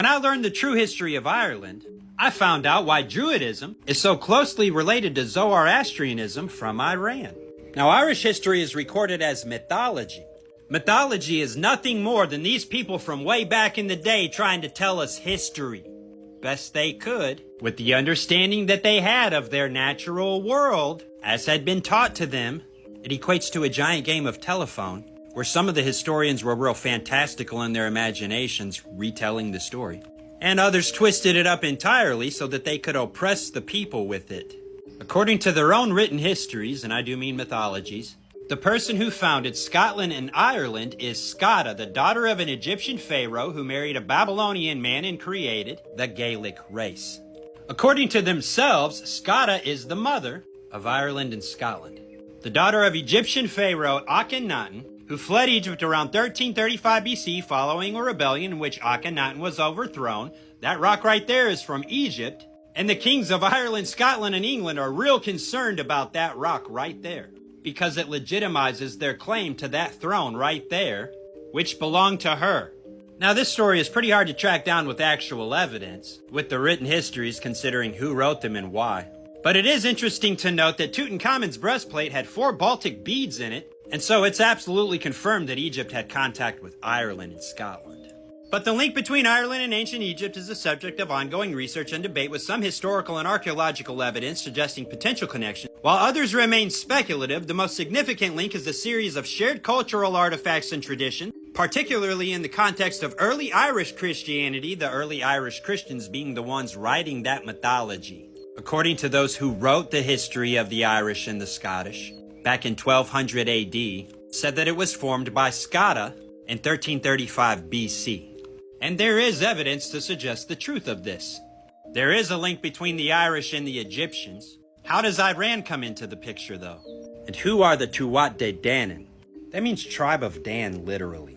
When I learned the true history of Ireland, I found out why Druidism is so closely related to Zoroastrianism from Iran. Now, Irish history is recorded as mythology. Mythology is nothing more than these people from way back in the day trying to tell us history. Best they could, with the understanding that they had of their natural world, as had been taught to them. It equates to a giant game of telephone, where some of the historians were real fantastical in their imaginations, retelling the story. And others twisted it up entirely so that they could oppress the people with it. According to their own written histories, and I do mean mythologies, the person who founded Scotland and Ireland is Scata, the daughter of an Egyptian pharaoh who married a Babylonian man and created the Gaelic race. According to themselves, Scata is the mother of Ireland and Scotland. The daughter of Egyptian pharaoh Akhenaten, who fled Egypt around 1335 BC following a rebellion in which Akhenaten was overthrown. That rock right there is from Egypt. And the kings of Ireland, Scotland, and England are real concerned about that rock right there, because it legitimizes their claim to that throne right there, which belonged to her. Now, this story is pretty hard to track down with actual evidence, with the written histories considering who wrote them and why. But it is interesting to note that Tutankhamun's breastplate had 4 Baltic beads in it, and so it's absolutely confirmed that Egypt had contact with Ireland and Scotland. But the link between Ireland and ancient Egypt is the subject of ongoing research and debate, with some historical and archaeological evidence suggesting potential connection, while others remain speculative. The most significant link is the series of shared cultural artifacts and tradition, particularly in the context of early Irish Christianity, the early Irish Christians being the ones writing that mythology. According to those who wrote the history of the Irish and the Scottish, back in 1200 AD, said that it was formed by Scata in 1335 BC. And there is evidence to suggest the truth of this. There is a link between the Irish and the Egyptians. How does Iran come into the picture, though? And who are the Tuatha De Danann? That means tribe of Dan, literally.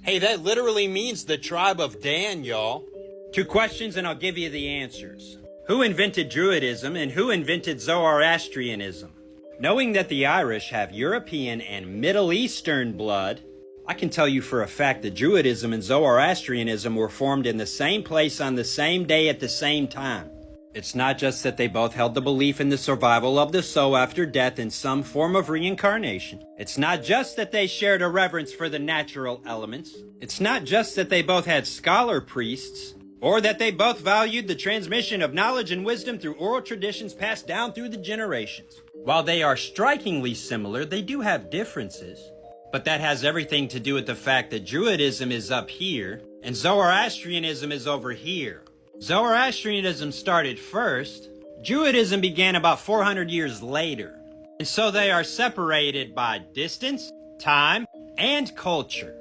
Hey, that literally means the tribe of Dan, y'all. 2 questions and I'll give you the answers. Who invented Druidism and who invented Zoroastrianism? Knowing that the Irish have European and Middle Eastern blood, I can tell you for a fact that Druidism and Zoroastrianism were formed in the same place on the same day at the same time. It's not just that they both held the belief in the survival of the soul after death in some form of reincarnation. It's not just that they shared a reverence for the natural elements. It's not just that they both had scholar priests, or that they both valued the transmission of knowledge and wisdom through oral traditions passed down through the generations. While they are strikingly similar, they do have differences. But that has everything to do with the fact that Druidism is up here, and Zoroastrianism is over here. Zoroastrianism started first. Druidism began about 400 years later. And so they are separated by distance, time, and culture.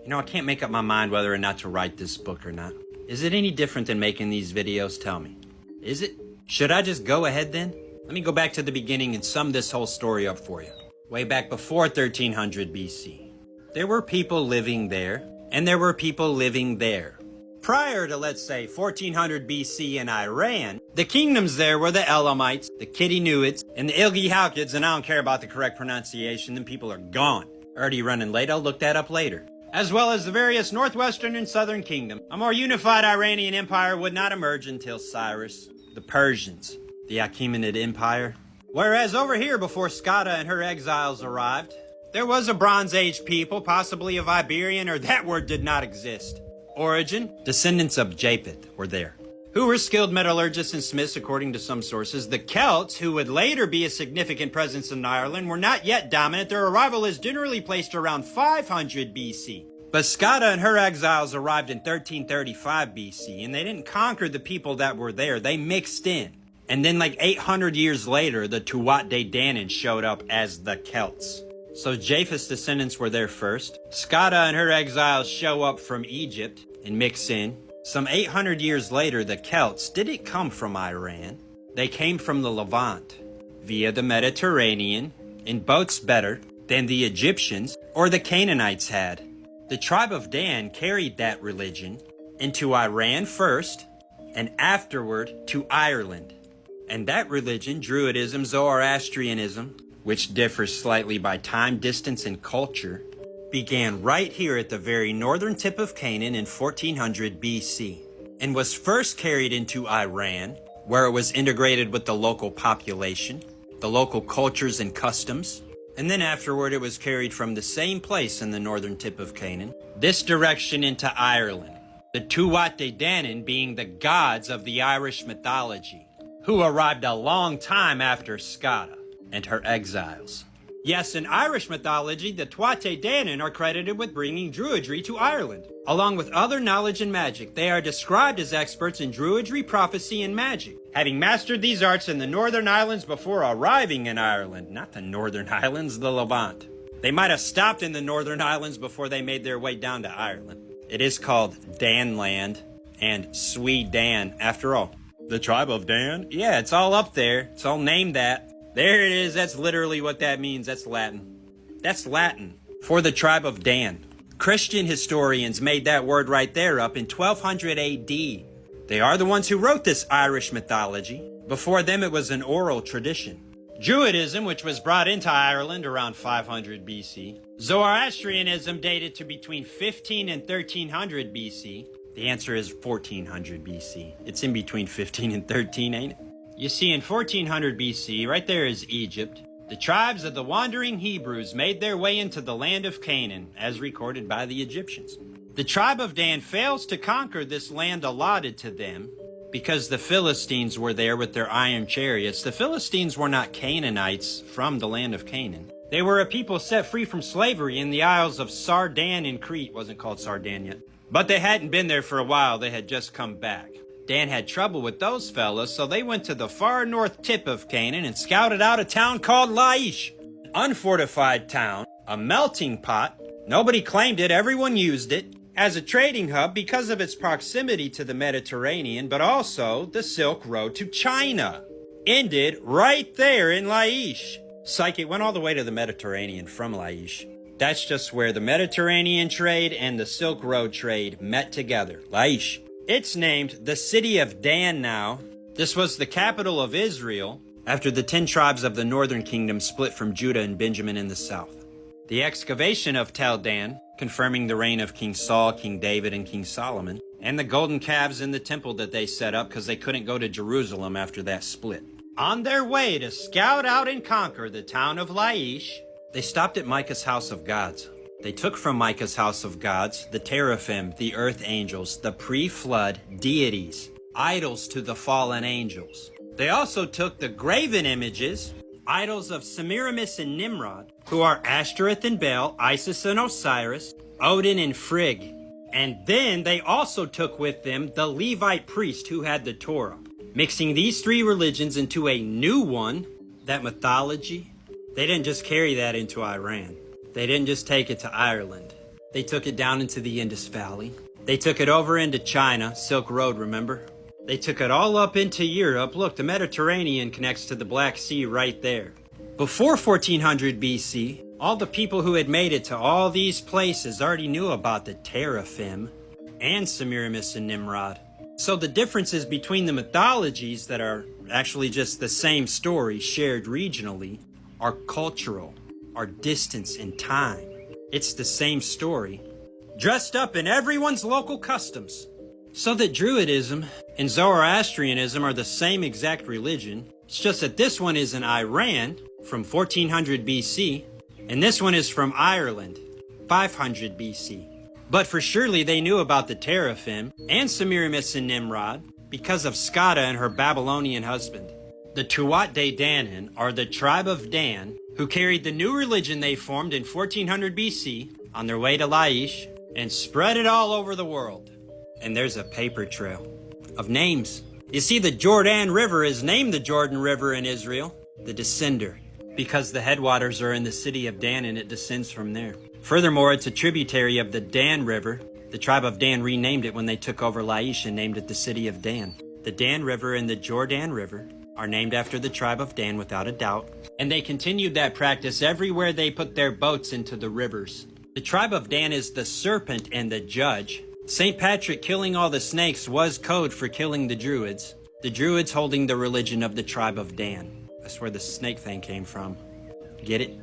You know, I can't make up my mind whether or not to write this book or not. Is it any different than making these videos? Tell me. Is it? Should I just go ahead then? Let me go back to the beginning and sum this whole story up for you. Way back before 1300 BC, there were people living there, and there were people living there. Prior to, let's say, 1400 BC in Iran, the kingdoms there were the Elamites, the Kiddinuids, and the Ilgi-Halkids, and I don't care about the correct pronunciation, them people are gone. Already running late, I'll look that up later. As well as the various northwestern and southern kingdom. A more unified Iranian empire would not emerge until Cyrus, the Persians, the Achaemenid Empire. Whereas over here, before Scata and her exiles arrived, there was a Bronze Age people, possibly of Iberian, or that word did not exist. Origin, descendants of Japheth were there, who were skilled metallurgists and smiths according to some sources. The Celts, who would later be a significant presence in Ireland, were not yet dominant. Their arrival is generally placed around 500 BC. But Scata and her exiles arrived in 1335 BC, and they didn't conquer the people that were there. They mixed in. And then like 800 years later, the Tuatha De Danann showed up as the Celts. So Japheth's descendants were there first. Scata and her exiles show up from Egypt and mix in. Some 800 years later, the Celts didn't come from Iran. They came from the Levant via the Mediterranean in boats better than the Egyptians or the Canaanites had. The tribe of Dan carried that religion into Iran first and afterward to Ireland. And that religion, Druidism, Zoroastrianism, which differs slightly by time, distance, and culture, began right here at the very northern tip of Canaan in 1400 BC. and was first carried into Iran, where it was integrated with the local population, the local cultures and customs, and then afterward it was carried from the same place in the northern tip of Canaan, this direction into Ireland, the Tuatha Dé Danann being the gods of the Irish mythology, who arrived a long time after Skada and her exiles. Yes, in Irish mythology, the Tuatha Dé Danann are credited with bringing Druidry to Ireland. Along with other knowledge and magic, they are described as experts in Druidry, prophecy, and magic, having mastered these arts in the Northern Islands before arriving in Ireland. Not the Northern Islands, the Levant. They might have stopped in the Northern Islands before they made their way down to Ireland. It is called Danland and Swede Dan, after all. The tribe of Dan? Yeah, it's all up there. It's all named that. There it is. That's literally what that means. That's Latin. That's Latin for the tribe of Dan. Christian historians made that word right there up in 1200 AD. They are the ones who wrote this Irish mythology. Before them, it was an oral tradition. Druidism, which was brought into Ireland around 500 BC. Zoroastrianism dated to between 15 and 1300 BC. The answer is 1400 BC. It's in between 15 and 13, ain't it? You see, in 1400 BC, right there is Egypt, the tribes of the wandering Hebrews made their way into the land of Canaan, as recorded by the Egyptians. The tribe of Dan fails to conquer this land allotted to them because the Philistines were there with their iron chariots. The Philistines were not Canaanites from the land of Canaan. They were a people set free from slavery in the Isles of Sardan in Crete. Wasn't called Sardan yet. But they hadn't been there for a while. They had just come back. Dan had trouble with those fellas, so they went to the far north tip of Canaan and scouted out a town called Laish. An unfortified town, a melting pot. Nobody claimed it, everyone used it as a trading hub because of its proximity to the Mediterranean, but also the Silk Road to China. Ended right there in Laish. Psych, it went all the way to the Mediterranean from Laish. That's just where the Mediterranean trade and the Silk Road trade met together. Laish. It's named the City of Dan now. This was the capital of Israel after the 10 tribes of the northern kingdom split from Judah and Benjamin in the south. The excavation of Tel Dan, confirming the reign of King Saul, King David, and King Solomon, and the golden calves in the temple that they set up because they couldn't go to Jerusalem after that split. On their way to scout out and conquer the town of Laish, they stopped at Micah's house of gods. They took from Micah's house of gods the teraphim, the earth angels, the pre-flood deities, idols to the fallen angels. They also took the graven images, idols of Semiramis and Nimrod, who are Ashtoreth and Baal, Isis and Osiris, Odin and Frigg. And then they also took with them the Levite priest who had the Torah, mixing these three religions into a new one, that mythology. They didn't just carry that into Iran. They didn't just take it to Ireland. They took it down into the Indus Valley. They took it over into China, Silk Road, remember? They took it all up into Europe. Look, the Mediterranean connects to the Black Sea right there. Before 1400 BC, all the people who had made it to all these places already knew about the teraphim and Semiramis and Nimrod. So the differences between the mythologies that are actually just the same story shared regionally are cultural. Our distance in time. It's the same story, dressed up in everyone's local customs. So that Druidism and Zoroastrianism are the same exact religion. It's just that this one is in Iran from 1400 BC, and this one is from Ireland, 500 BC. But for surely they knew about the teraphim and Semiramis and Nimrod because of Skada and her Babylonian husband. The Tuatha Dé Danann are the tribe of Dan who carried the new religion they formed in 1400 BC on their way to Laish and spread it all over the world. And there's a paper trail of names. You see, the Jordan River is named the Jordan River in Israel, the descender, because the headwaters are in the city of Dan and it descends from there. Furthermore, it's a tributary of the Dan River. The tribe of Dan renamed it when they took over Laish and named it the city of Dan. The Dan River and the Jordan River are named after the tribe of Dan without a doubt, and they continued that practice everywhere they put their boats into the rivers. The tribe of Dan is the serpent and the judge. St. Patrick killing all the snakes was code for killing the Druids. The Druids holding the religion of the tribe of Dan. That's where the snake thing came from. Get it?